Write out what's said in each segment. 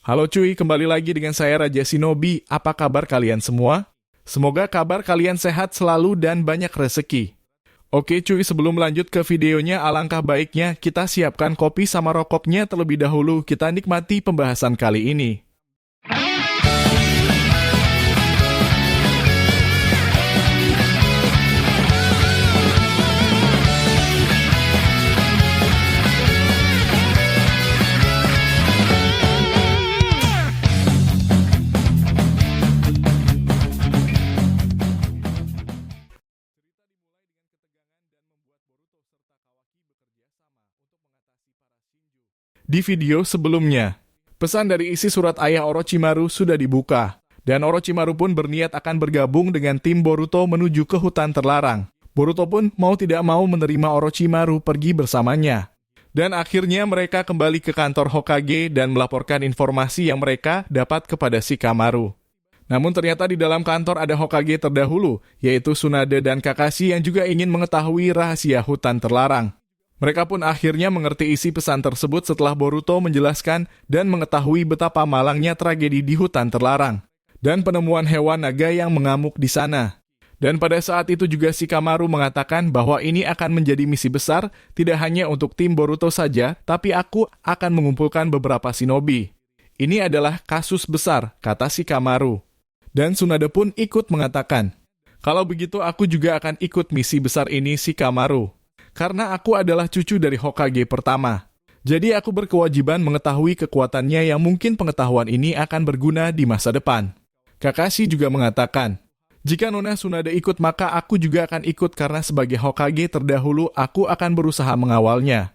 Halo cuy, kembali lagi dengan saya Raja Shinobi. Apa kabar kalian semua? Semoga kabar kalian sehat selalu dan banyak rezeki. Oke cuy, sebelum lanjut ke videonya, alangkah baiknya kita siapkan kopi sama rokoknya terlebih dahulu. Kita nikmati pembahasan kali ini. Di video sebelumnya, pesan dari isi surat ayah Orochimaru sudah dibuka, dan Orochimaru pun berniat akan bergabung dengan tim Boruto menuju ke hutan terlarang. Boruto pun mau tidak mau menerima Orochimaru pergi bersamanya. Dan akhirnya mereka kembali ke kantor Hokage dan melaporkan informasi yang mereka dapat kepada Shikamaru. Namun ternyata di dalam kantor ada Hokage terdahulu, yaitu Tsunade dan Kakashi yang juga ingin mengetahui rahasia hutan terlarang. Mereka pun akhirnya mengerti isi pesan tersebut setelah Boruto menjelaskan dan mengetahui betapa malangnya tragedi di hutan terlarang dan penemuan hewan naga yang mengamuk di sana. Dan pada saat itu juga Shikamaru mengatakan bahwa ini akan menjadi misi besar tidak hanya untuk tim Boruto saja, tapi aku akan mengumpulkan beberapa shinobi. Ini adalah kasus besar, kata Shikamaru. Dan Tsunade pun ikut mengatakan, kalau begitu aku juga akan ikut misi besar ini, Shikamaru. Karena aku adalah cucu dari Hokage pertama. Jadi aku berkewajiban mengetahui kekuatannya yang mungkin pengetahuan ini akan berguna di masa depan. Kakashi juga mengatakan, jika Nona Tsunade ikut maka aku juga akan ikut karena sebagai Hokage terdahulu aku akan berusaha mengawalnya.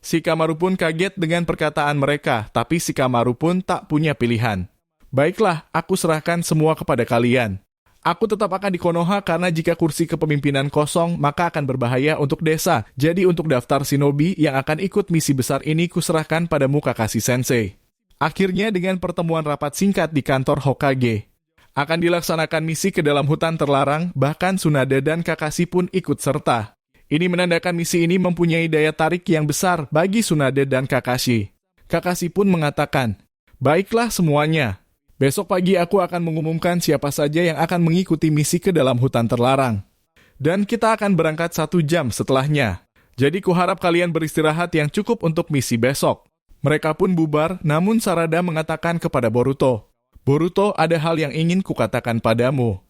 Shikamaru pun kaget dengan perkataan mereka, tapi Shikamaru pun tak punya pilihan. Baiklah, aku serahkan semua kepada kalian. Aku tetap akan di Konoha karena jika kursi kepemimpinan kosong, maka akan berbahaya untuk desa. Jadi untuk daftar shinobi yang akan ikut misi besar ini kuserahkan padamu Kakashi Sensei. Akhirnya dengan pertemuan rapat singkat di kantor Hokage, akan dilaksanakan misi ke dalam hutan terlarang, bahkan Tsunade dan Kakashi pun ikut serta. Ini menandakan misi ini mempunyai daya tarik yang besar bagi Tsunade dan Kakashi. Kakashi pun mengatakan, baiklah semuanya. Besok pagi aku akan mengumumkan siapa saja yang akan mengikuti misi ke dalam hutan terlarang. Dan kita akan berangkat 1 jam setelahnya. Jadi kuharap kalian beristirahat yang cukup untuk misi besok. Mereka pun bubar, namun Sarada mengatakan kepada Boruto, Boruto, ada hal yang ingin kukatakan padamu.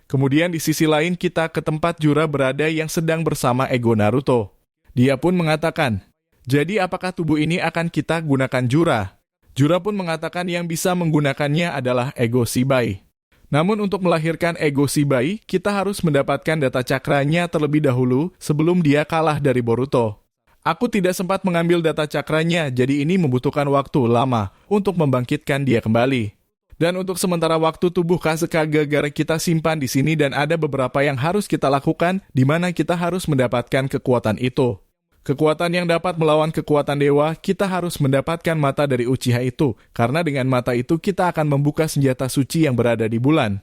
Kemudian di sisi lain kita ke tempat Jura berada yang sedang bersama Ego Naruto. Dia pun mengatakan, jadi apakah tubuh ini akan kita gunakan Jura? Jura pun mengatakan yang bisa menggunakannya adalah Ego Shibai. Namun untuk melahirkan Ego Shibai, kita harus mendapatkan data cakranya terlebih dahulu sebelum dia kalah dari Boruto. Aku tidak sempat mengambil data cakranya, jadi ini membutuhkan waktu lama untuk membangkitkan dia kembali. Dan untuk sementara waktu tubuh Kazekage Gara kita simpan di sini dan ada beberapa yang harus kita lakukan di mana kita harus mendapatkan kekuatan itu. Kekuatan yang dapat melawan kekuatan dewa, kita harus mendapatkan mata dari Uchiha itu, karena dengan mata itu kita akan membuka senjata suci yang berada di bulan.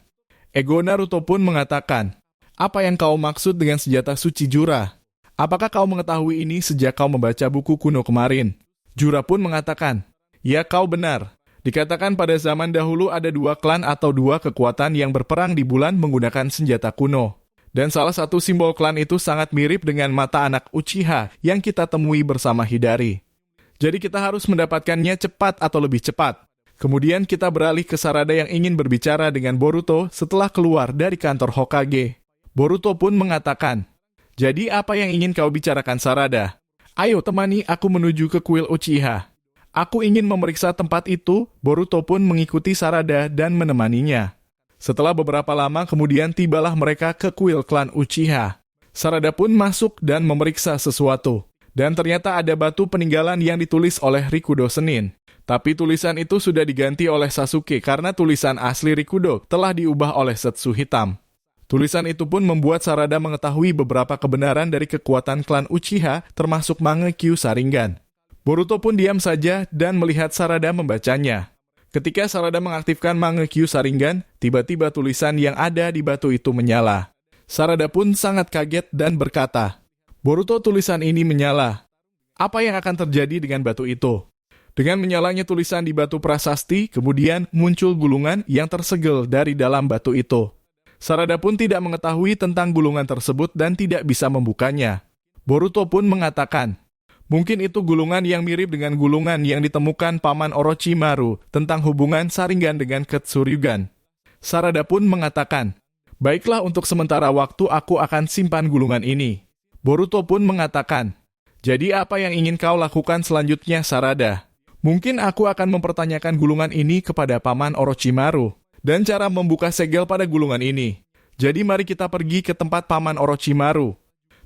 Ego Naruto pun mengatakan, apa yang kau maksud dengan senjata suci Jura? Apakah kau mengetahui ini sejak kau membaca buku kuno kemarin? Jura pun mengatakan, ya kau benar. Dikatakan pada zaman dahulu ada 2 klan atau 2 kekuatan yang berperang di bulan menggunakan senjata kuno. Dan salah satu simbol klan itu sangat mirip dengan mata anak Uchiha yang kita temui bersama Hidari. Jadi kita harus mendapatkannya cepat atau lebih cepat. Kemudian kita beralih ke Sarada yang ingin berbicara dengan Boruto setelah keluar dari kantor Hokage. Boruto pun mengatakan, jadi apa yang ingin kau bicarakan Sarada? Ayo temani aku menuju ke kuil Uchiha. Aku ingin memeriksa tempat itu. Boruto pun mengikuti Sarada dan menemaninya. Setelah beberapa lama kemudian tibalah mereka ke kuil klan Uchiha. Sarada pun masuk dan memeriksa sesuatu. Dan ternyata ada batu peninggalan yang ditulis oleh Rikudo Senin. Tapi tulisan itu sudah diganti oleh Sasuke karena tulisan asli Rikudo telah diubah oleh Setsu Hitam. Tulisan itu pun membuat Sarada mengetahui beberapa kebenaran dari kekuatan klan Uchiha termasuk Mangekyo Sharingan. Boruto pun diam saja dan melihat Sarada membacanya. Ketika Sarada mengaktifkan Mangekyo Sharingan, tiba-tiba tulisan yang ada di batu itu menyala. Sarada pun sangat kaget dan berkata, Boruto, tulisan ini menyala. Apa yang akan terjadi dengan batu itu? Dengan menyalanya tulisan di batu prasasti, kemudian muncul gulungan yang tersegel dari dalam batu itu. Sarada pun tidak mengetahui tentang gulungan tersebut dan tidak bisa membukanya. Boruto pun mengatakan, mungkin itu gulungan yang mirip dengan gulungan yang ditemukan paman Orochimaru tentang hubungan Sharingan dengan Ketsuryugan. Sarada pun mengatakan, baiklah, untuk sementara waktu aku akan simpan gulungan ini. Boruto pun mengatakan, jadi apa yang ingin kau lakukan selanjutnya, Sarada? Mungkin aku akan mempertanyakan gulungan ini kepada paman Orochimaru dan cara membuka segel pada gulungan ini. Jadi mari kita pergi ke tempat paman Orochimaru.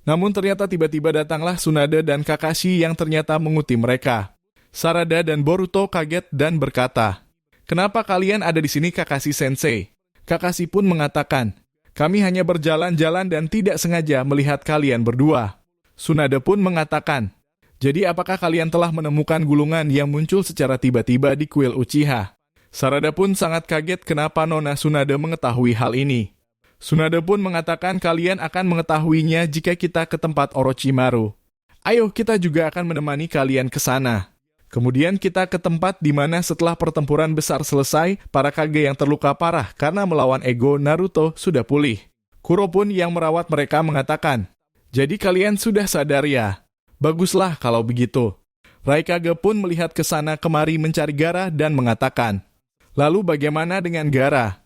Namun ternyata tiba-tiba datanglah Tsunade dan Kakashi yang ternyata menguti mereka. Sarada dan Boruto kaget dan berkata, kenapa kalian ada di sini, Kakashi Sensei? Kakashi pun mengatakan, kami hanya berjalan-jalan dan tidak sengaja melihat kalian berdua. Tsunade pun mengatakan, jadi apakah kalian telah menemukan gulungan yang muncul secara tiba-tiba di kuil Uchiha? Sarada pun sangat kaget kenapa Nona Tsunade mengetahui hal ini. Tsunade pun mengatakan kalian akan mengetahuinya jika kita ke tempat Orochimaru. Ayo, kita juga akan menemani kalian ke sana. Kemudian kita ke tempat di mana setelah pertempuran besar selesai, para Kage yang terluka parah karena melawan ego Naruto sudah pulih. Kuro pun yang merawat mereka mengatakan, jadi kalian sudah sadar ya? Baguslah kalau begitu. Raikage pun melihat ke sana kemari mencari Gaara dan mengatakan, lalu bagaimana dengan Gaara?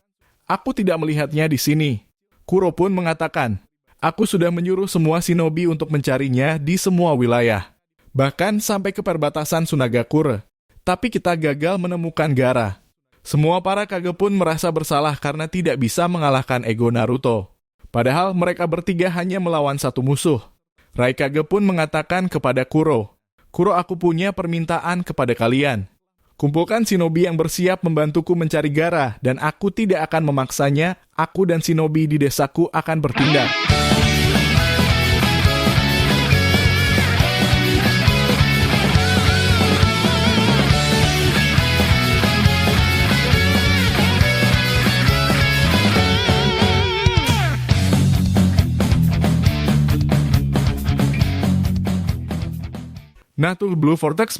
Aku tidak melihatnya di sini. Kuro pun mengatakan, aku sudah menyuruh semua shinobi untuk mencarinya di semua wilayah. Bahkan sampai ke perbatasan Sunagakure. Tapi kita gagal menemukan Gaara. Semua para Kage pun merasa bersalah karena tidak bisa mengalahkan ego Naruto. Padahal mereka bertiga hanya melawan satu musuh. Raikage pun mengatakan kepada Kuro, Kuro, aku punya permintaan kepada kalian. Kumpulkan shinobi yang bersiap membantuku mencari Gaara, dan aku tidak akan memaksanya, aku dan shinobi di desaku akan bertindak. Nah tuh Blue Vortex